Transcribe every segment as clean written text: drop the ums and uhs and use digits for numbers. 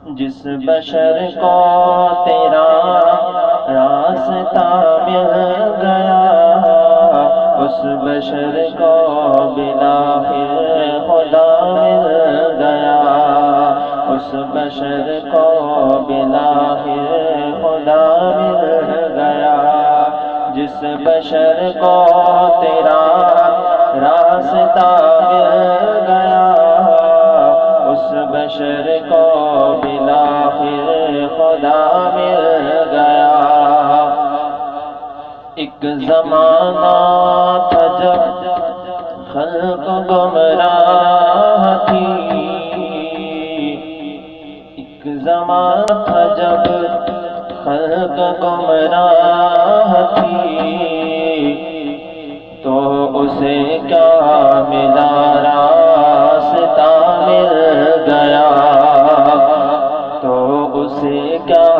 جس بشر کو تیرا راستہ مل گیا، اس بشر کو بالآخر خدا مل گیا، اس بشر کو بالآخر خدا مل گیا۔ جس بشر کو تیرا راستہ مل گیا، اس بشر کو بالآخر خدا مل گیا۔ ایک زمانہ تھا جب خلق گمراہ تھی، ایک زمانہ تھا جب خلق گمراہ تھی، تو اسے کیا ملا؟ راستہ مل گیا، تو اسے کیا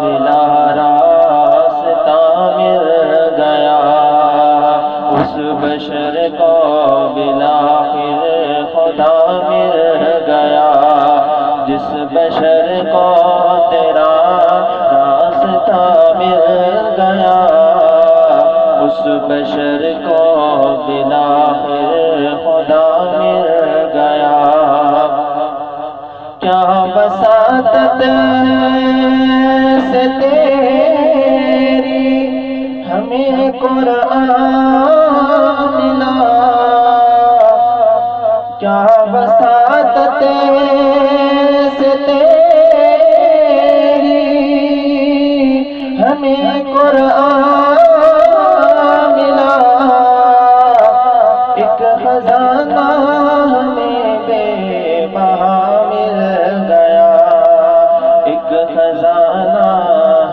ملا؟ راستہ مل گیا۔ اس بشر کو بالآخر خدا مل گیا، جس بشر کو تیرا راستہ مل گیا، اس بشر کو بالآخر خدا مل گیا۔ کیا وساطت سے تیری ہمیں قرآن ملا، کیا وساطت سے تیری ہمیں قرآن ملا، ایک خزانہ ہمیں بے بہا مل گیا، ایک خزانہ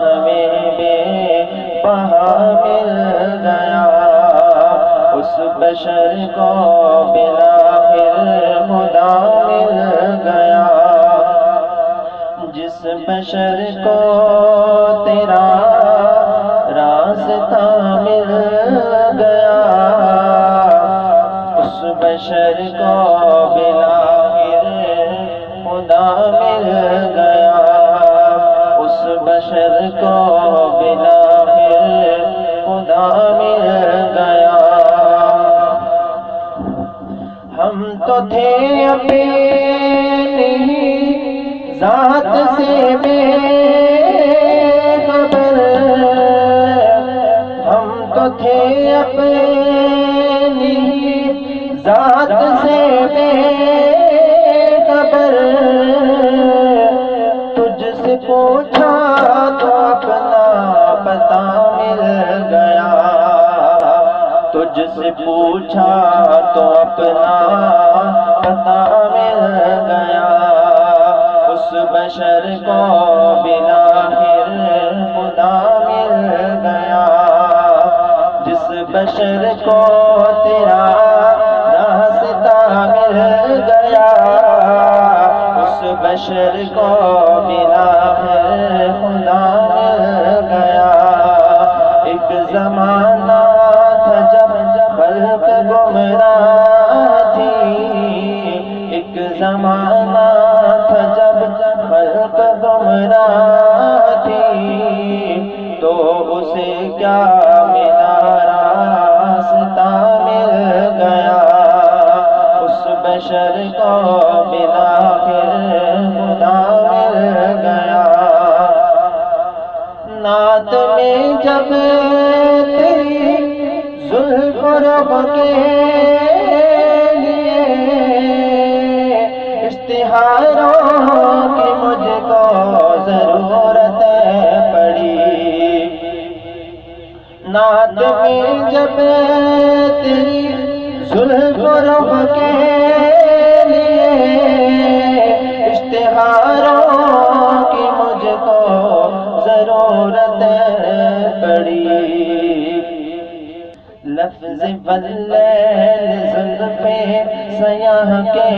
ہمیں بے بہا مل گیا۔ اس بشر کو بالآخر خدا مل گیا، جس بشر کو تیرا راستہ مل گیا، اس بشر کو بالآخر خدا مل گیا، اس بشر کو بالآخر خدا مل گیا۔ ہم تو تھے اپنی ذات سے بے خبر، ہم تو تھے اپنی ذات سے بے خبر، تجھ سے پوچھا تو اپنا پتہ مل گیا، تجھ سے پوچھا تو اپنا پتہ مل گیا۔ اس بشر کو بالآخر خدا مل گیا، جس بشر کو تیرا راستہ مل گیا، اس بشر کو بالآخر خدا مل گیا۔ ایک زمانہ تھا جب خلق گمراہ تھی، ایک زمانہ تھا جب خلق گمراہ تھی، تو اسے کیا ملا؟ راستہ مل گیا، اس بشر کو بالآخر خدا مل گیا۔ نعت میں جب تیری زلف رب کے لیے اشتہاروں کی مجھ کو ضرورت پڑی، نعت میں جب تیری زلف رب کے لیے اشتہاروں کی مجھ کو ضرورت پڑی، لفظ واللیل زلف سیاہ کے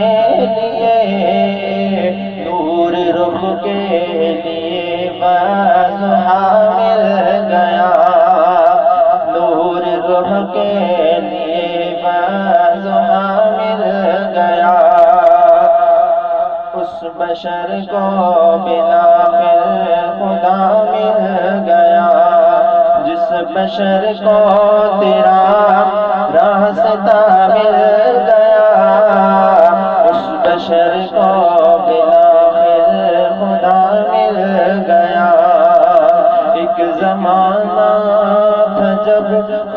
لیے، نور رخ کے لیے بازوہا مل گیا، نور رخ کے لیے بازوہا مل گیا۔ بشر کو بالآخر خدا مل گیا، جس بشر کو تیرا راستہ مل گیا، اس بشر کو بالآخر خدا مل گیا۔ ایک زمانہ تھا جب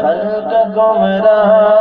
خلق گمراہ